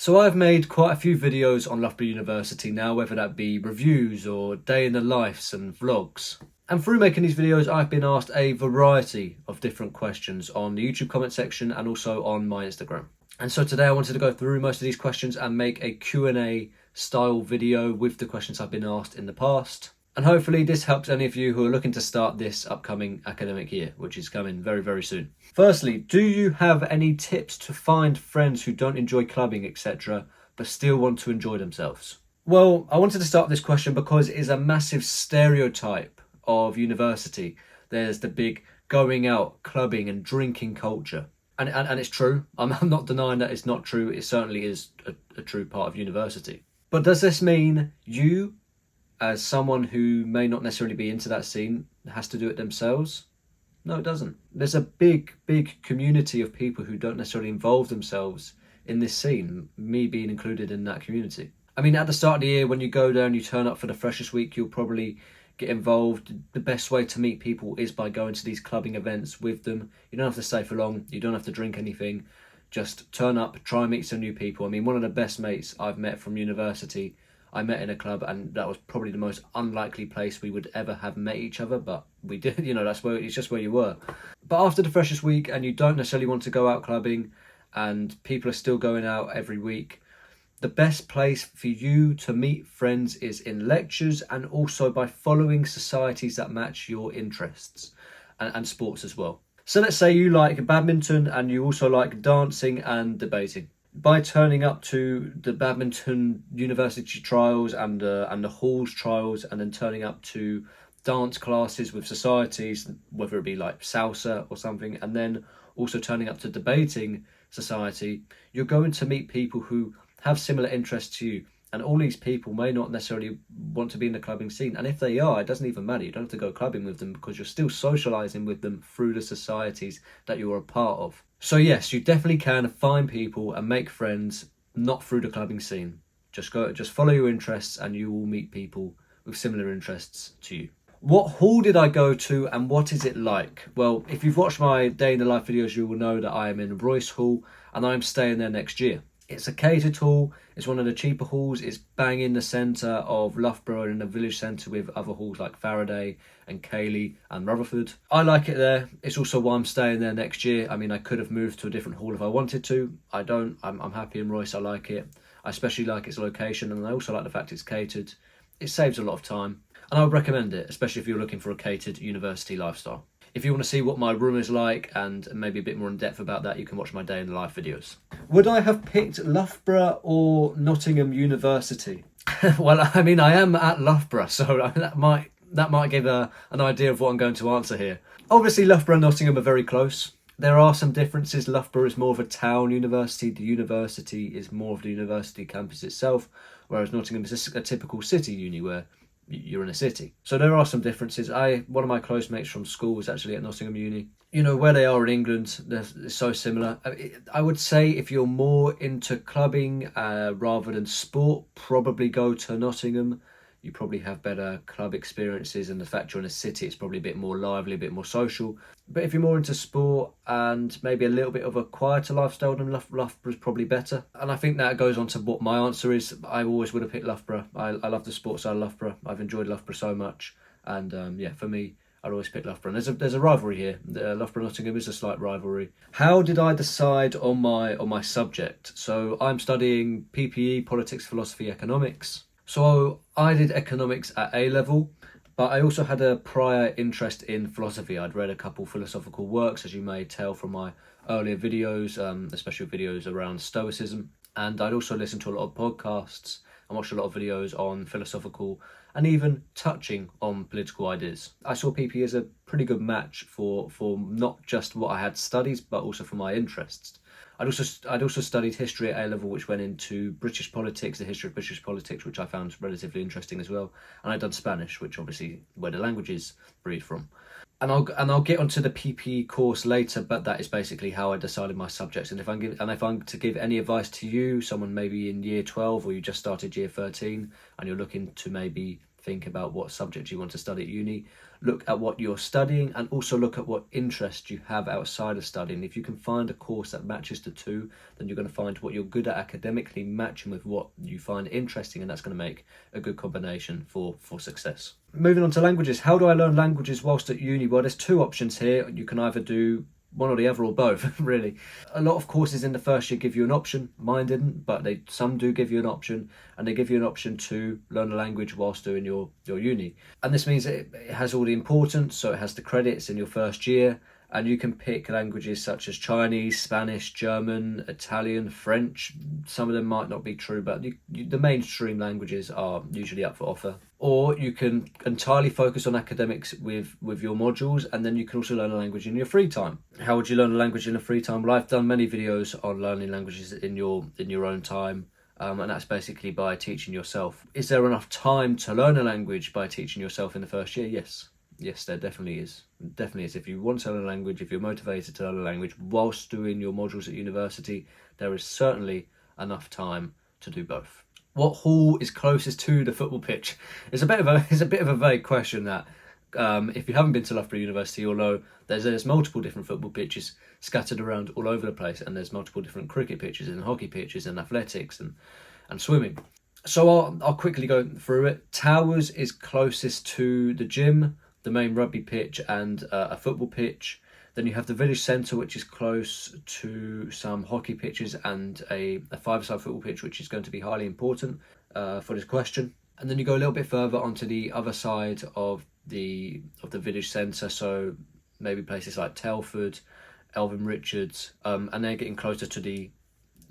So I've made quite a few videos on Loughborough University now, whether that be reviews or day in the lives and vlogs. And through making these videos, I've been asked a variety of different questions on the YouTube comment section and also on my Instagram. And so today I wanted to go through most of these questions and make a Q&A style video with the questions I've been asked in the past. And hopefully this helps any of you who are looking to start this upcoming academic year, which is coming very, very soon. Firstly, do you have any tips to find friends who don't enjoy clubbing, etc., but still want to enjoy themselves? Well, I wanted to start this question because it is a massive stereotype of university. There's the big going out, clubbing and drinking culture. And it's true. I'm not denying that it's not true. It certainly is a true part of university. But does this mean you, as someone who may not necessarily be into that scene, has to do it themselves? No, it doesn't. There's a big community of people who don't necessarily involve themselves in this scene, me being included in that community. I mean, at the start of the year, when you go there and you turn up for the freshers week, you'll probably get involved. The best way to meet people is by going to these clubbing events with them. You don't have to stay for long. You don't have to drink anything. Just turn up, try and meet some new people. I mean, one of the best mates I've met from university, I met in a club, and that was probably the most unlikely place we would ever have met each other, but we did, that's where, it's just where you were. But after the freshers week and you don't necessarily want to go out clubbing and people are still going out every week, the best place for you to meet friends is in lectures and also by following societies that match your interests and sports as well. So let's say you like badminton and you also like dancing and debating. By turning up to the badminton university trials and the halls trials, and then turning up to dance classes with societies, whether it be like salsa or something, and then also turning up to debating society, you're going to meet people who have similar interests to you. And all these people may not necessarily want to be in the clubbing scene. And if they are, it doesn't even matter. You don't have to go clubbing with them because you're still socialising with them through the societies that you're a part of. So yes, you definitely can find people and make friends, not through the clubbing scene. Just follow your interests and you will meet people with similar interests to you. What hall did I go to and what is it like? Well, if you've watched my day in the life videos, you will know that I am in Royce Hall and I'm staying there next year. It's a catered hall, it's one of the cheaper halls, it's bang in the centre of Loughborough in the village centre with other halls like Faraday and Cayley and Rutherford. I like it there, it's also why I'm staying there next year. I mean, I could have moved to a different hall if I wanted to. I don't, I'm happy in Royce, I like it. I especially like its location and I also like the fact it's catered. It saves a lot of time and I would recommend it, especially if you're looking for a catered university lifestyle. If you want to see what my room is like and maybe a bit more in depth about that, you can watch my day in the life videos. Would I have picked Loughborough or Nottingham University? Well, I mean, I am at Loughborough, so that might give an idea of what I'm going to answer here. Obviously, Loughborough and Nottingham are very close. There are some differences. Loughborough is more of a town university. The university is more of the university campus itself, whereas Nottingham is a typical city uni where you're in a city. So there are some differences. One of my close mates from school was actually at Nottingham Uni. You know, where they are in England, they're so similar. I would say if you're more into clubbing rather than sport, probably go to Nottingham. You probably have better club experiences, and the fact you're in a city, it's probably a bit more lively, a bit more social. But if you're more into sport and maybe a little bit of a quieter lifestyle, then Loughborough's probably better. And I think that goes on to what my answer is. I always would have picked Loughborough. I love the sports side of Loughborough. I've enjoyed Loughborough so much. And yeah, for me, I'd always pick Loughborough. And there's a rivalry here. Loughborough-Nottingham is a slight rivalry. How did I decide on my subject? So I'm studying PPE, Politics, Philosophy, Economics. So I did economics at A level, but I also had a prior interest in philosophy. I'd read a couple philosophical works, as you may tell from my earlier videos, especially videos around Stoicism. And I'd also listened to a lot of podcasts and watched a lot of videos on philosophical and even touching on political ideas. I saw PP as a pretty good match for not just what I had studied, but also for my interests. I'd also studied history at A level, which went into British politics, the history of British politics, which I found relatively interesting as well. And I'd done Spanish, which obviously where the language is breed from. And I'll get onto the PPE course later, but that is basically how I decided my subjects. And if I'm to give any advice to you, someone maybe in year 12 or you just started year 13 and you're looking to maybe think about what subject you want to study at uni, look at what you're studying, and also look at what interest you have outside of studying. If you can find a course that matches the two, then you're going to find what you're good at academically matching with what you find interesting, and that's going to make a good combination for success. Moving on to languages. How do I learn languages whilst at uni? Well, there's two options here. You can either do one or the other, or both, really. A lot of courses in the first year give you an option. Mine didn't, but some do give you an option, and they give you an option to learn a language whilst doing your uni. And this means it has all the importance, so it has the credits in your first year, and you can pick languages such as Chinese, Spanish, German, Italian, French. Some of them might not be true, but the mainstream languages are usually up for offer. Or you can entirely focus on academics with your modules, and then you can also learn a language in your free time. How would you learn a language in a free time? Well, I've done many videos on learning languages in your own time, and that's basically by teaching yourself. Is there enough time to learn a language by teaching yourself in the first year? Yes, there definitely is. Definitely is. If you want to learn a language, if you're motivated to learn a language whilst doing your modules at university, there is certainly enough time to do both. What hall is closest to the football pitch? It's a bit of a vague question that. If you haven't been to Loughborough University, you'll know there's multiple different football pitches scattered around all over the place, and there's multiple different cricket pitches and hockey pitches and athletics and swimming. So I'll quickly go through it. Towers is closest to the gym, the main rugby pitch, and a football pitch. Then you have the village centre, which is close to some hockey pitches and a five-a-side football pitch, which is going to be highly important for this question. And then you go a little bit further onto the other side of the village centre, so maybe places like Telford, Elvin Richards, and they're getting closer to the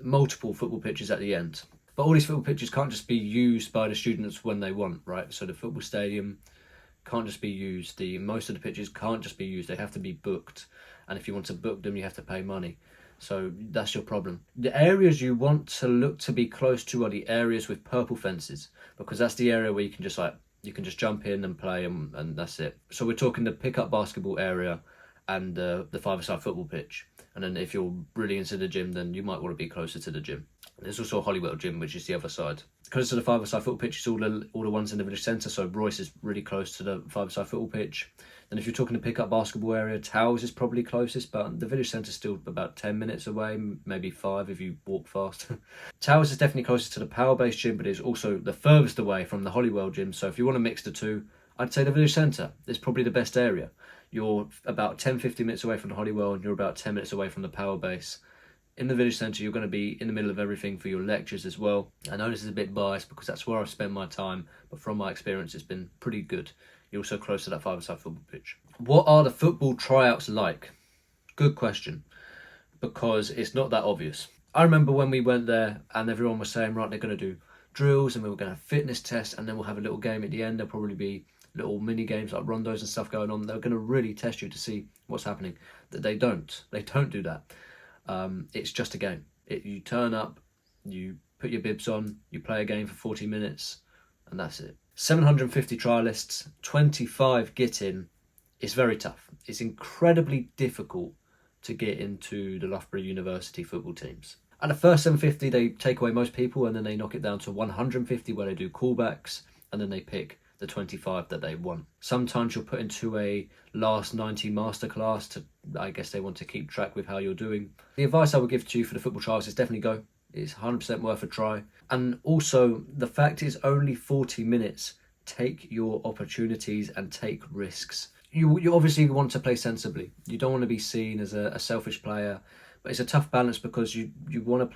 multiple football pitches at the end. But all these football pitches can't just be used by the students when they want, right? So the football stadium can't just be used. Most of the pitches can't just be used. They have to be booked, and if you want to book them, you have to pay money. So that's your problem. The areas you want to look to be close to are the areas with purple fences, because that's the area where you can just jump in and play, and that's it. So we're talking the pick-up basketball area and the five-a-side football pitch. And then if you're really into the gym, then you might want to be closer to the gym. There's also a Holywell gym, which is the other side. Close to the five-a-side football pitch is all the ones in the village centre, so Royce is really close to the five-a-side football pitch. Then if you're talking the pick-up basketball area, Towers is probably closest, but the village centre is still about 10 minutes away, maybe 5 if you walk fast. Towers is definitely closest to the power-based gym, but it's also the furthest away from the Holywell gym, so if you want to mix the two, I'd say the village centre is probably the best area. You're about 10-15 minutes away from the Holywell, and you're about 10 minutes away from the power base. In the village centre, you're going to be in the middle of everything for your lectures as well. I know this is a bit biased because that's where I've spent my time, but from my experience, it's been pretty good. You're also close to that five-a-side football pitch. What are the football tryouts like? Good question, because it's not that obvious. I remember when we went there and everyone was saying, right, they're going to do drills and we were going to have fitness tests, and then we'll have a little game at the end. There'll probably be little mini games like rondos and stuff going on. They're going to really test you to see what's happening. That they don't do that. It's just a game. You turn up, you put your bibs on, you play a game for 40 minutes, and that's it. 750 trialists, 25 get in. It's very tough. It's incredibly difficult to get into the Loughborough University football teams. At the first 750, they take away most people, and then they knock it down to 150 where they do callbacks, and then they pick the 25 that they want. Sometimes you're put into a last 90 masterclass to, I guess they want to keep track with how you're doing. The advice I would give to you for the football trials is definitely go. It's 100% worth a try. And also, the fact is only 40 minutes. Take your opportunities and take risks. You obviously want to play sensibly. You don't want to be seen as a selfish player, but it's a tough balance because you want to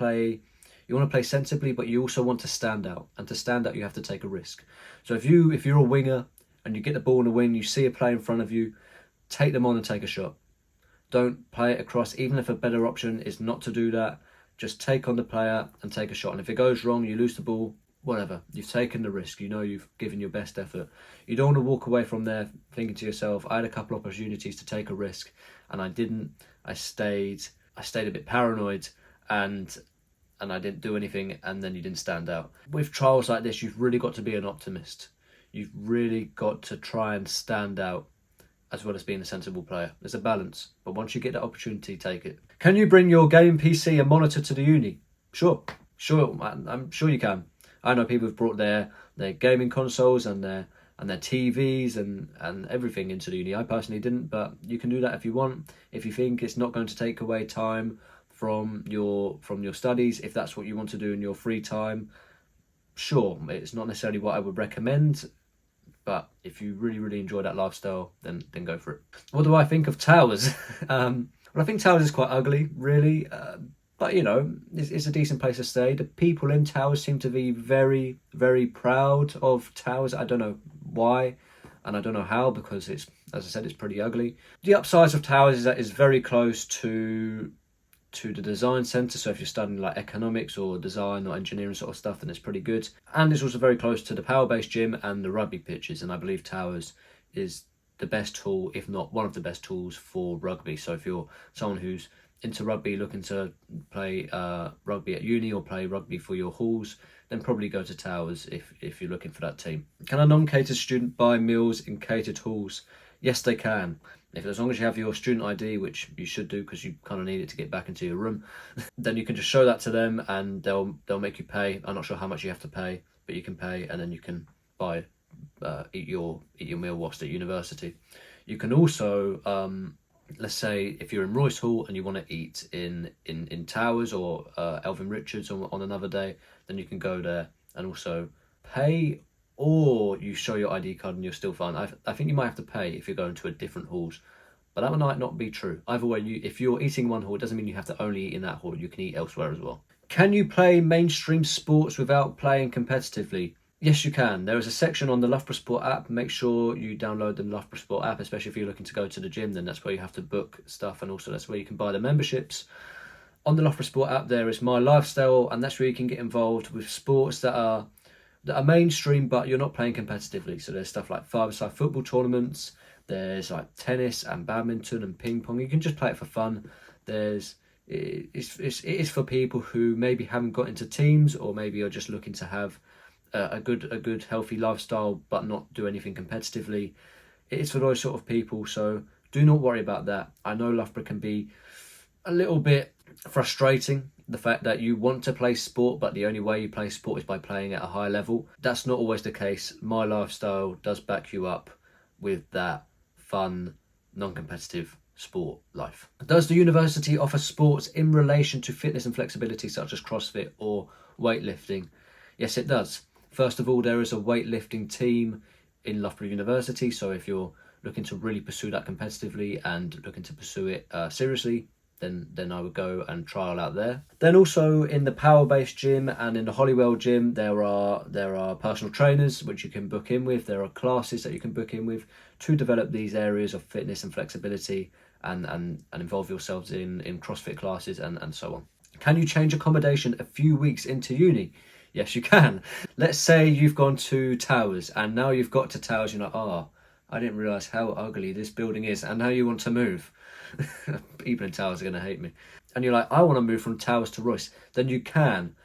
play sensibly, but you also want to stand out. And to stand out, you have to take a risk. So if you're a winger and you get the ball in the wing, you see a player in front of you, take them on and take a shot. Don't play it across, even if a better option is not to do that. Just take on the player and take a shot. And if it goes wrong, you lose the ball, whatever. You've taken the risk. You know you've given your best effort. You don't want to walk away from there thinking to yourself, I had a couple of opportunities to take a risk and I didn't. I stayed a bit paranoid and I didn't do anything, and then you didn't stand out. With trials like this, you've really got to be an optimist. You've really got to try and stand out as well as being a sensible player. There's a balance, but once you get that opportunity, take it. Can you bring your game PC and monitor to the uni? Sure, I'm sure you can. I know people have brought their gaming consoles and their and their TVs and everything into the uni. I personally didn't, but you can do that if you want. If you think it's not going to take away time from your studies, if that's what you want to do in your free time, sure, it's not necessarily what I would recommend. But if you really enjoy that lifestyle, then go for it. What do I think of Towers? Well, I think Towers is quite ugly, really. But, you know, it's a decent place to stay. The people in Towers seem to be very proud of Towers. I don't know why, and I don't know how, because it's, as I said, it's pretty ugly. The upsides of Towers is that it's very close to the design centre, so if you're studying like economics or design or engineering sort of stuff, then it's pretty good. And it's also very close to the power-based gym and the rugby pitches, and I believe Towers is the best tool, if not one of the best tools, for rugby. So if you're someone who's into rugby, looking to play rugby at uni or play rugby for your halls, then probably go to Towers if you're looking for that team. Can a non-catered student buy meals in catered halls? Yes, they can. As long as you have your student ID, which you should do because you kind of need it to get back into your room, then you can just show that to them and they'll make you pay. I'm not sure how much you have to pay, but you can pay, and then you can buy eat your meal whilst at university. You can also let's say if you're in Royce Hall and you want to eat in Towers or Elvin Richards on another day, then you can go there and also pay, or you show your ID card and you're still fine. I think you might have to pay if you're going to a different halls, but that might not be true. Either way, if you're eating one hall, it doesn't mean you have to only eat in that hall. You can eat elsewhere as well. Can you play mainstream sports without playing competitively? Yes, you can. There is a section on the Loughborough Sport app. Make sure you download the Loughborough Sport app, especially if you're looking to go to the gym. Then that's where you have to book stuff, and also that's where you can buy the memberships. On the Loughborough Sport app, there is My Lifestyle, and that's where you can get involved with sports that are mainstream, but you're not playing competitively. So there's stuff like five-a-side football tournaments. There's like tennis and badminton and ping pong. You can just play it for fun. It is for people who maybe haven't got into teams, or maybe are just looking to have a good healthy lifestyle but not do anything competitively. It is for those sort of people, so do not worry about that. I know Loughborough can be a little bit frustrating, the fact that you want to play sport but the only way you play sport is by playing at a high level. That's not always the case. My Lifestyle does back you up with that fun, non-competitive sport life. Does the university offer sports in relation to fitness and flexibility, such as CrossFit or weightlifting? Yes, it does. First of all, there is a weightlifting team in Loughborough University, so if you're looking to really pursue that competitively and looking to pursue it seriously, then I would go and trial out there. Then also in the power-based gym and in the Holywell gym, there are personal trainers which you can book in with. There are classes that you can book in with to develop these areas of fitness and flexibility and involve yourselves in CrossFit classes and so on. Can you change accommodation a few weeks into uni? Yes, you can. Let's say you've gone to Towers and now you've got to Towers, you're like, I didn't realise how ugly this building is, and now you want to move. People in Towers are going to hate me. And you're like, I want to move from Towers to Royce. Then you can,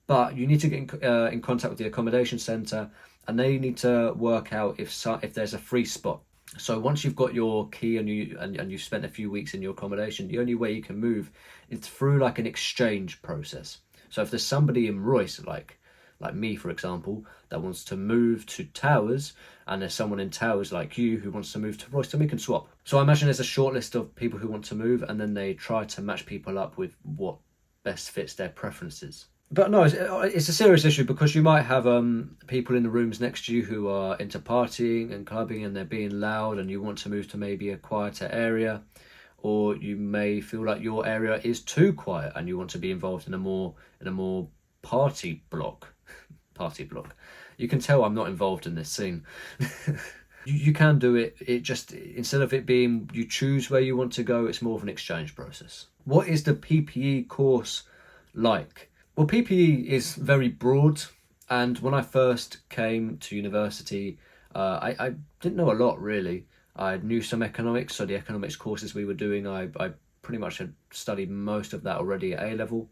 but you need to get in contact with the accommodation centre, and they need to work out if there's a free spot. So once you've got your key and you've spent a few weeks in your accommodation, the only way you can move is through like an exchange process. So if there's somebody in Royce, like me, for example, that wants to move to Towers, and there's someone in Towers like you who wants to move to Royce, then we can swap. So I imagine there's a short list of people who want to move, and then they try to match people up with what best fits their preferences. But no, it's a serious issue, because you might have people in the rooms next to you who are into partying and clubbing and they're being loud, and you want to move to maybe a quieter area. Or you may feel like your area is too quiet and you want to be involved in a more party block. You can tell I'm not involved in this scene. You can do it. It just, instead of it being you choose where you want to go, it's more of an exchange process. What is the PPE course like? Well, PPE is very broad, and when I first came to university, I didn't know a lot really. I knew some economics, so the economics courses we were doing, I pretty much had studied most of that already at A level.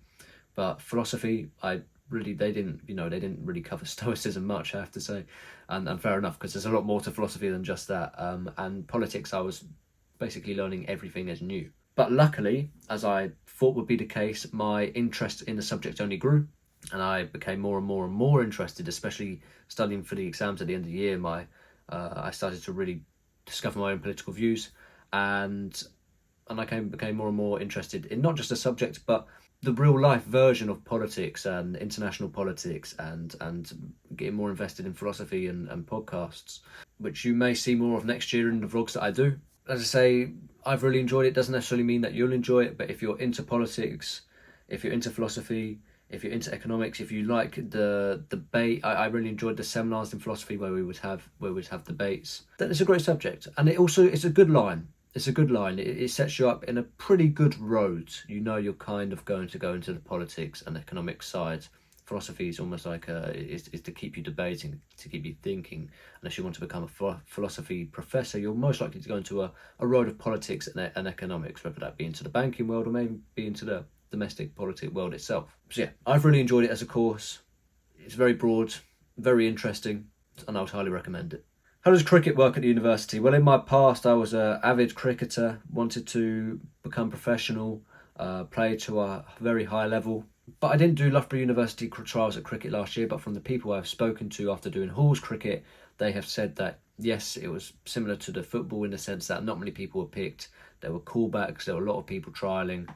But philosophy, they didn't really cover stoicism much, I have to say, and fair enough, because there's a lot more to philosophy than just that. And politics, I was basically learning everything as new. But luckily, as I thought would be the case, my interest in the subject only grew, and I became more and more interested, especially studying for the exams at the end of the year. I started to really discover my own political views, and I became more and more interested in not just the subject, but the real life version of politics and international politics, and getting more invested in philosophy and podcasts, which you may see more of next year in the vlogs that I do. As I say, I've really enjoyed it. Doesn't necessarily mean that you'll enjoy it, but if you're into politics, if you're into philosophy, if you're into economics, if you like the debate, I really enjoyed the seminars in philosophy where we would have debates. Then it's a great subject, and it's a good line. It's a good line. It sets you up in a pretty good road. You know you're kind of going to go into the politics and economic side. Philosophy is almost like is to keep you debating, to keep you thinking. Unless you want to become a philosophy professor, you're most likely to go into a road of politics and economics, whether that be into the banking world or maybe be into the domestic politic world itself. So yeah, I've really enjoyed it as a course. It's very broad, very interesting, and I would highly recommend it. How does cricket work at the university? Well, in my past, I was an avid cricketer, wanted to become professional, play to a very high level. But I didn't do Loughborough University trials at cricket last year, but from the people I've spoken to after doing halls cricket, they have said that, yes, it was similar to the football in the sense that not many people were picked. There were callbacks, there were a lot of people trialling.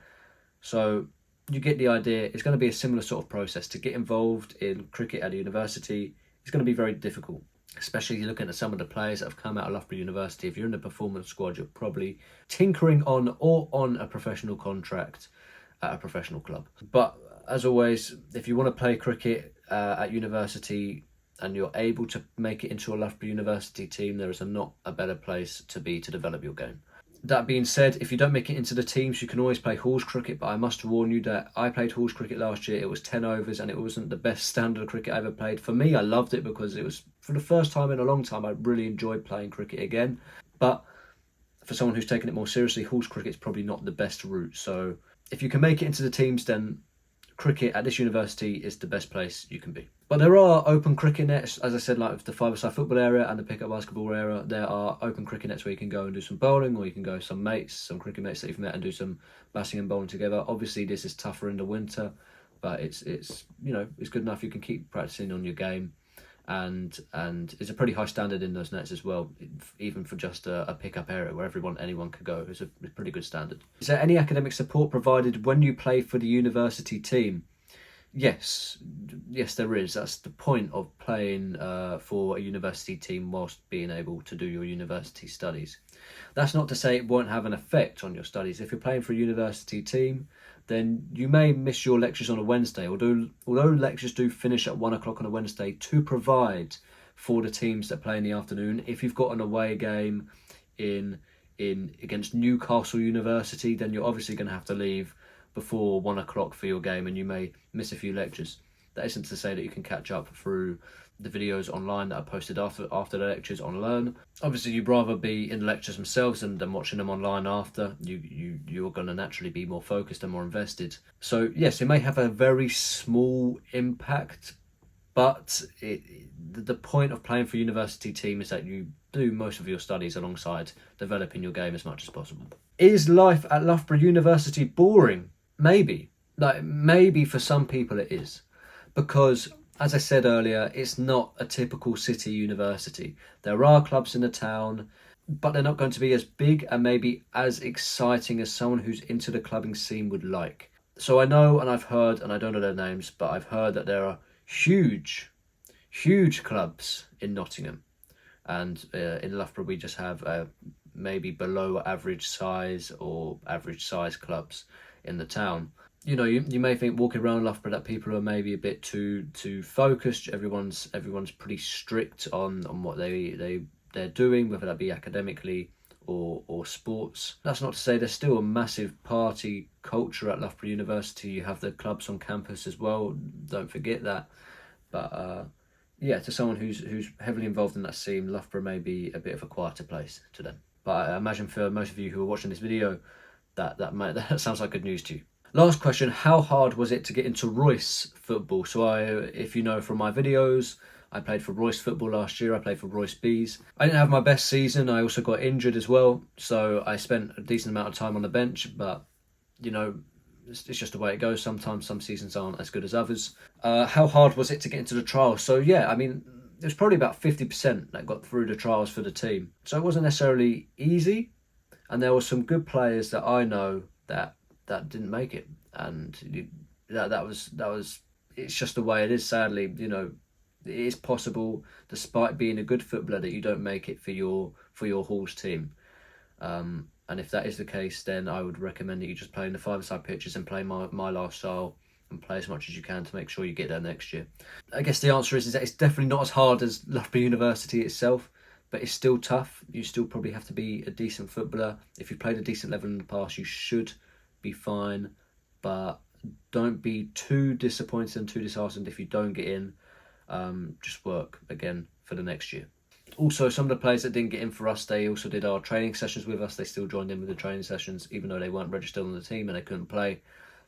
So you get the idea. It's going to be a similar sort of process. To get involved in cricket at a university, it's going to be very difficult. Especially looking at some of the players that have come out of Loughborough University. If you're in the performance squad, you're probably tinkering on a professional contract at a professional club. But as always, if you want to play cricket at university and you're able to make it into a Loughborough University team, there is not a better place to be to develop your game. That being said, if you don't make it into the teams, you can always play halls cricket, but I must warn you that I played halls cricket last year. It was 10 overs and it wasn't the best standard of cricket I ever played. For me, I loved it because it was, for the first time in a long time, I really enjoyed playing cricket again. But for someone who's taken it more seriously, halls cricket is probably not the best route. So if you can make it into the teams, then cricket at this university is the best place you can be. But there are open cricket nets, as I said, like the five-a-side football area and the pick-up basketball area. There are open cricket nets where you can go and do some bowling, or you can go with some cricket mates that you've met, and do some batting and bowling together. Obviously, this is tougher in the winter, but it's good enough. You can keep practicing on your game, and it's a pretty high standard in those nets as well, even for just a pick-up area where anyone could go. It's a pretty good standard. Is there any academic support provided when you play for the university team? Yes, there is. That's the point of playing for a university team whilst being able to do your university studies. That's not to say it won't have an effect on your studies. If you're playing for a university team, then you may miss your lectures on a Wednesday. Although lectures do finish at 1 o'clock on a Wednesday to provide for the teams that play in the afternoon. If you've got an away game in against Newcastle University, then you're obviously going to have to leave before 1 o'clock for your game, and you may miss a few lectures. That isn't to say that you can catch up through the videos online that are posted after the lectures on Learn. Obviously, you'd rather be in the lectures themselves than watching them online after. You're going to naturally be more focused and more invested. So yes, it may have a very small impact, but the point of playing for a university team is that you do most of your studies alongside developing your game as much as possible. Is life at Loughborough University boring? Maybe. Maybe for some people it is. Because, as I said earlier, it's not a typical city university. There are clubs in the town, but they're not going to be as big and maybe as exciting as someone who's into the clubbing scene would like. So I know, and I've heard, and I don't know their names, but I've heard that there are huge clubs in Nottingham. And in Loughborough we just have maybe below average size or average size clubs in the town. You may think walking around Loughborough that people are maybe a bit too focused. Everyone's pretty strict on what they're doing, whether that be academically or sports. That's not to say there's still a massive party culture at Loughborough University. You have the clubs on campus as well, don't forget that. But to someone who's heavily involved in that scene, Loughborough may be a bit of a quieter place to them. But I imagine for most of you who are watching this video, that sounds like good news to you. Last question, how hard was it to get into Royce football? So if you know from my videos, I played for Royce football last year. I played for Royce Bees. I didn't have my best season. I also got injured as well. So I spent a decent amount of time on the bench, but it's just the way it goes. Sometimes some seasons aren't as good as others. How hard was it to get into the trials? So yeah, I mean, it was probably about 50% that got through the trials for the team. So it wasn't necessarily easy, and there were some good players that I know that didn't make it, and that was it's just the way it is. Sadly, you know, it is possible, despite being a good footballer, that you don't make it for your Hall's team. And if that is the case, then I would recommend that you just play in the five-a-side pitches and play my lifestyle and play as much as you can to make sure you get there next year. I guess the answer is that it's definitely not as hard as Loughborough University itself, but it's still tough. You still probably have to be a decent footballer. If you've played a decent level in the past, you should be fine, but don't be too disappointed and too disheartened if you don't get in. Just work again for the next year. Also, some of the players that didn't get in for us, they also did our training sessions with us. They still joined in with the training sessions, even though they weren't registered on the team and they couldn't play.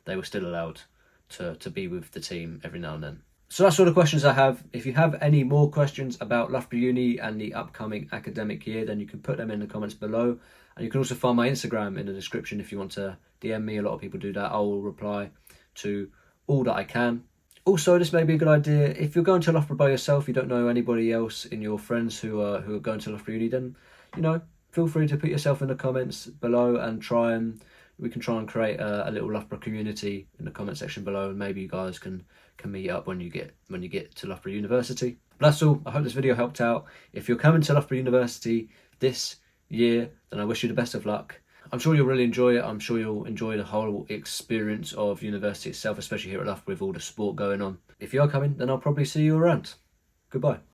They were still allowed to be with the team every now and then. So that's all the questions I have. If you have any more questions about Loughborough Uni and the upcoming academic year, then you can put them in the comments below. And you can also find my Instagram in the description if you want to DM me. A lot of people do that. I will reply to all that I can. Also, this may be a good idea if you're going to Loughborough by yourself, you don't know anybody else in your friends who are going to Loughborough Uni, then, you know, feel free to put yourself in the comments below and we can try and create a little Loughborough community in the comment section below, and maybe you guys can meet up when you get to Loughborough University. But that's all. I hope this video helped out. If you're coming to Loughborough University this year, then I wish you the best of luck. I'm sure you'll really enjoy it. I'm sure you'll enjoy the whole experience of university itself, especially here at Loughborough with all the sport going on. If you are coming, then I'll probably see you around. Goodbye.